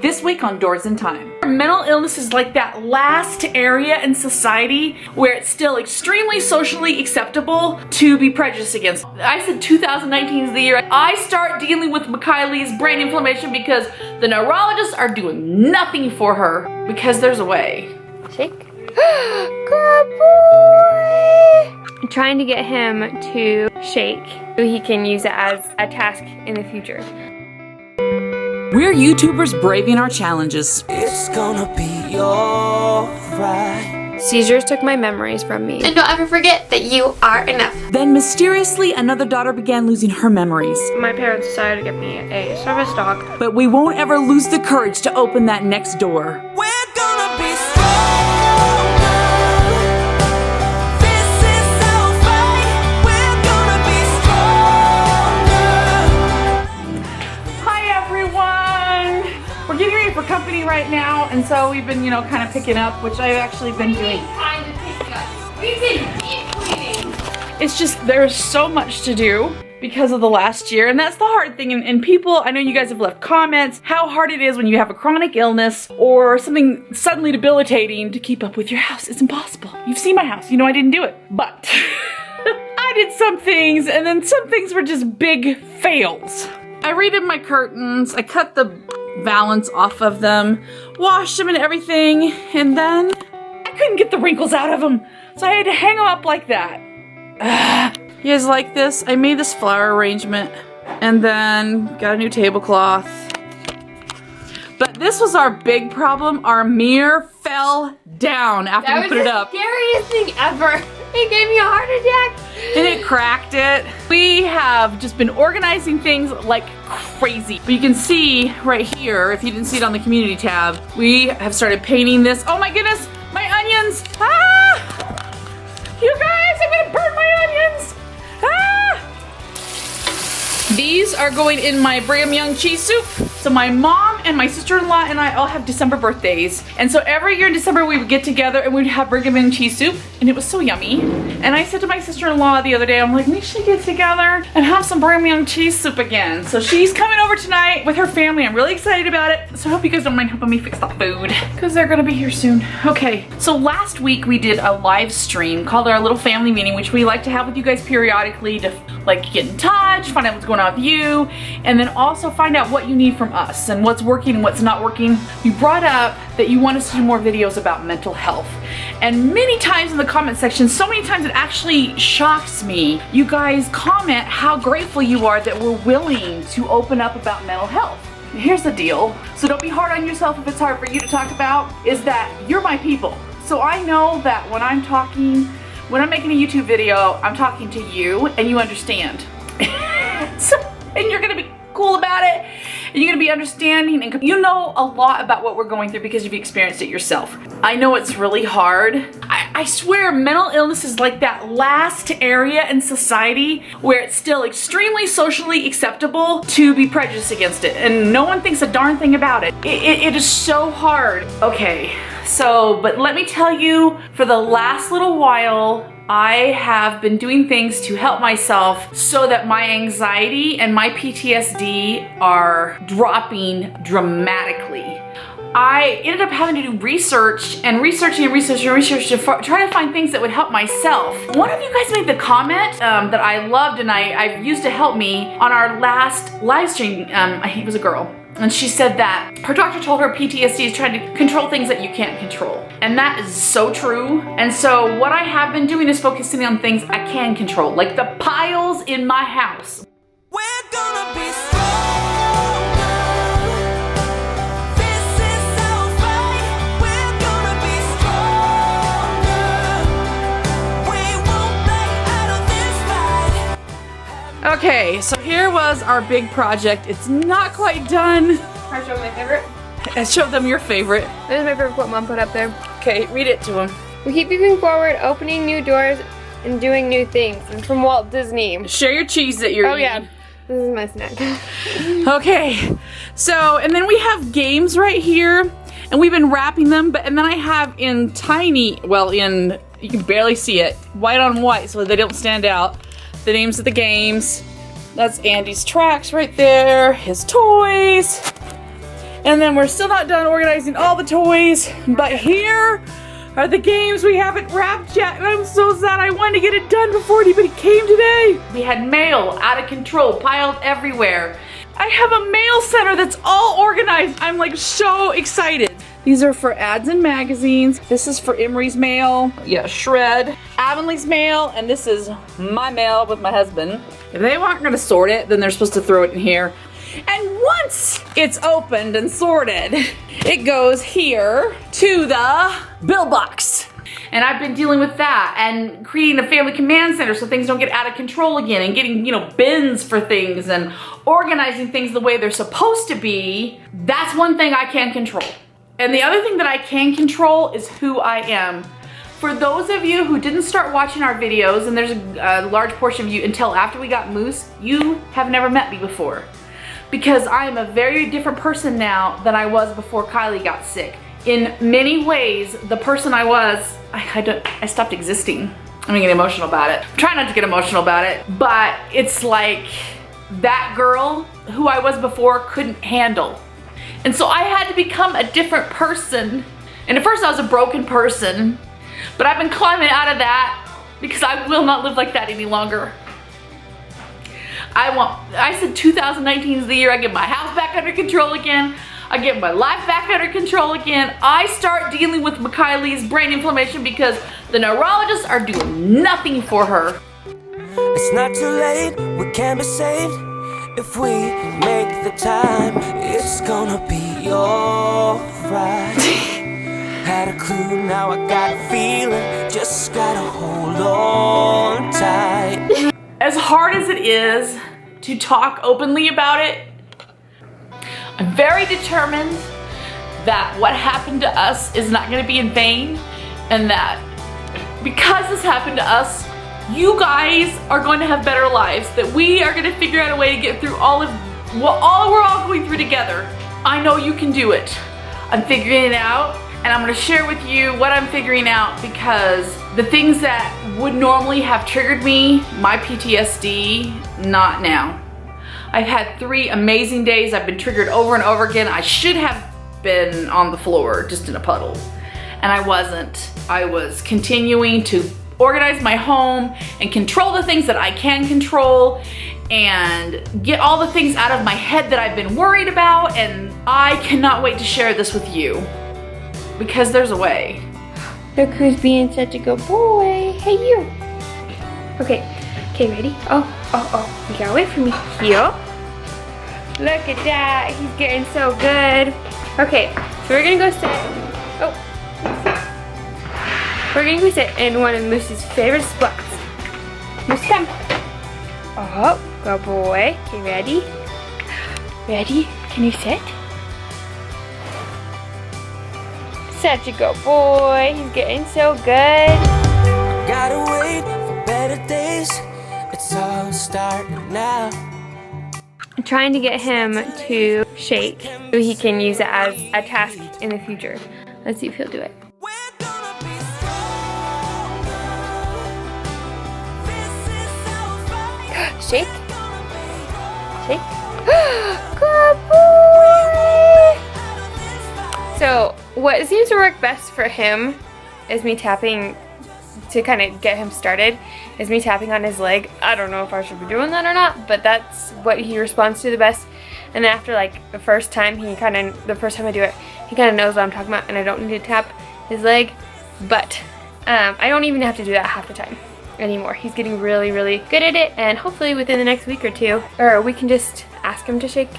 This week on Doors in Time. Mental illness is like that last area in society where it's still extremely socially acceptable to be prejudiced against. I said 2019 is the year I start dealing with Makaylee's brain inflammation because the neurologists are doing nothing for her because there's a way. Shake. Good boy! I'm trying to get him to shake so he can use it as a task in the future. We're YouTubers braving our challenges. It's gonna be alright. Seizures took my memories from me. And don't ever forget that you are enough. Then mysteriously, another daughter began losing her mememories. My parents decided to get me a service dog. But we won't ever lose the courage to open that next door. We're gonna be stronger. This is our fight. We're gonna be stronger. Hi everyone! We're getting ready for company right now, and so we've been, kind of picking up, which I've actually been doing. Time to pick up. We've been deep cleaning. It's just, there's so much to do because of the last year, and that's the hard thing. And people, I know you guys have left comments, how hard it is when you have a chronic illness or something suddenly debilitating to keep up with your house. It's impossible. You've seen my house, you know I didn't do it. But I did some things, and then some things were just big fails. I redid my curtains, I cut the valance off of them, washed them and everything, and then I couldn't get the wrinkles out of them, so I had to hang them up like that. You guys like this? I made this flower arrangement and then got a new tablecloth. But this was our big problem. Our mirror fell down after we put it up. That was the scariest thing ever. It gave me a heart attack. And it cracked it. We have just been organizing things like crazy. But you can see right here, if you didn't see it on the community tab, we have started painting this. Oh my goodness, my onions! Ah! You guys, I'm gonna burn my onions! Ah! These are going in my Brigham Young cheese soup. So my mom and my sister-in-law and I all have December birthdays. And so every year in December we would get together and we'd have Brigham Young cheese soup, and it was so yummy. And I said to my sister-in-law the other day, I'm like, we should get together and have some Brigham Young cheese soup again. So she's coming over tonight with her family. I'm really excited about it. So I hope you guys don't mind helping me fix the food because they're gonna be here soon. Okay, so last week we did a live stream called our little family meeting, which we like to have with you guys periodically to like get in touch, find out what's going on with you, and then also find out what you need from us and what's working and what's not working. You brought up that you want us to do more videos about mental health. And many times in the comment section, so many times it actually shocks me. You guys comment how grateful you are that we're willing to open up about mental health. Here's the deal, so don't be hard on yourself if it's hard for you to talk about, is that you're my people. So I know that when I'm making a YouTube video, I'm talking to you and you understand. And you're gonna be cool about it, and you're gonna be understanding, and you know a lot about what we're going through because you've experienced it yourself. I know it's really hard. I swear mental illness is like that last area in society where it's still extremely socially acceptable to be prejudiced against it, and no one thinks a darn thing about it. It is so hard. Okay, so, but let me tell you, for the last little while, I have been doing things to help myself so that my anxiety and my PTSD are dropping dramatically. I ended up having to do research to try to find things that would help myself. One of you guys made the comment that I loved and I've used to help me on our last live stream. I think it was a girl. And she said that her doctor told her PTSD is trying to control things that you can't control. And that is so true. And so what I have been doing is focusing on things I can control, like the piles in my house. We're gonna be stronger. This is our fight. We're gonna be stronger. We won't back out of this fight. Okay, so here was our big project. It's not quite done. Can I show my favorite? Show them your favorite. This is my favorite quote Mom put up there. Okay, read it to them. We keep moving forward, opening new doors, and doing new things. And from Walt Disney. Share your cheese that you're eating. Yeah. This is my snack. Okay, so, and then we have games right here, and we've been wrapping them, and then I have in tiny, well, you can barely see it, white on white so they don't stand out, the names of the games. That's Andy's tracks right there, his toys. And then we're still not done organizing all the toys, but here are the games we haven't wrapped yet, and I'm so sad. I wanted to get it done before anybody came today. We had mail out of control, piled everywhere. I have a mail center that's all organized. I'm like so excited. These are for ads and magazines. This is for Emmarie's mail. Yeah, shred. Avonley's mail, and this is my mail with my husband. If they weren't gonna sort it, then they're supposed to throw it in here. And once it's opened and sorted, it goes here to the bill box. And I've been dealing with that and creating a family command center so things don't get out of control again, and getting, you know, bins for things and organizing things the way they're supposed to be. That's one thing I can control. And the other thing that I can control is who I am. For those of you who didn't start watching our videos, and there's a large portion of you until after we got Moose, you have never met me before. Because I am a very different person now than I was before Kylie got sick. In many ways, the person I was, I stopped existing. I'm gonna get emotional about it. I'm trying not to get emotional about it, but it's like that girl who I was before couldn't handle. And so I had to become a different person. And at first I was a broken person, but I've been climbing out of that because I will not live like that any longer. I said 2019 is the year I get my house back under control again. I get my life back under control again. I start dealing with Kylie's brain inflammation because the neurologists are doing nothing for her. It's not too late, we can be saved. If we make the time, it's gonna be alright. Had a clue, now I got a feeling. Just gotta hold on tight. As hard as it is to talk openly about it, I'm very determined that what happened to us is not going to be in vain, and that because this happened to us, you guys are going to have better lives, that we are going to figure out a way to get through all of what we're all going through together. I know you can do it. I'm figuring it out, and I'm going to share with you what I'm figuring out, because the things that would normally have triggered me, my PTSD, not now. I've had 3 amazing days. I've been triggered over and over again. I should have been on the floor, just in a puddle, and I wasn't. I was continuing to organize my home and control the things that I can control and get all the things out of my head that I've been worried about, and I cannot wait to share this with you because there's a way. Look who's being such a good boy. Hey, you. Okay, ready? Oh, you gotta wait for me. Here. Look at that, he's getting so good. Okay, so we're gonna go sit. Oh, we're gonna go sit in one of Moose's favorite spots. Moose, come. Oh, good boy. Okay, ready? Ready? Can you sit? Such a good boy. He's getting so good. Gotta wait for better days. It's all starting now. I'm trying to get him to shake so he can use it as a task in the future. Let's see if he'll do it. We're gonna be stronger. This is our fight. Shake. Shake. Good Good boy. So what seems to work best for him is me tapping to kind of get him started, is me tapping on his leg. I don't know if I should be doing that or not, but that's what he responds to the best. And then after like the first time I do it, he kind of knows what I'm talking about, and I don't need to tap his leg. But I don't even have to do that half the time anymore. He's getting really, really good at it, and hopefully within the next week or two, or we can just ask him to shake.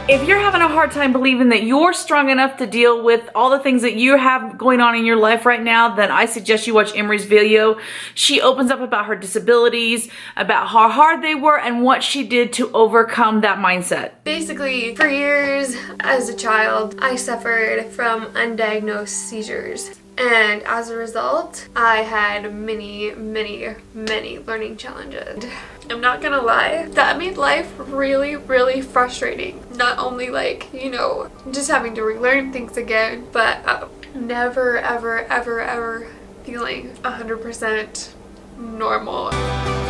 If you're having a hard time believing that you're strong enough to deal with all the things that you have going on in your life right now, then I suggest you watch Emmarie's video. She opens up about her disabilities, about how hard they were, and what she did to overcome that mindset. Basically, for years as a child, I suffered from undiagnosed seizures. And as a result, I had many learning challenges. I'm not gonna lie, that made life really, really frustrating. Not only like, you know, just having to relearn things again, but never, ever feeling 100% normal.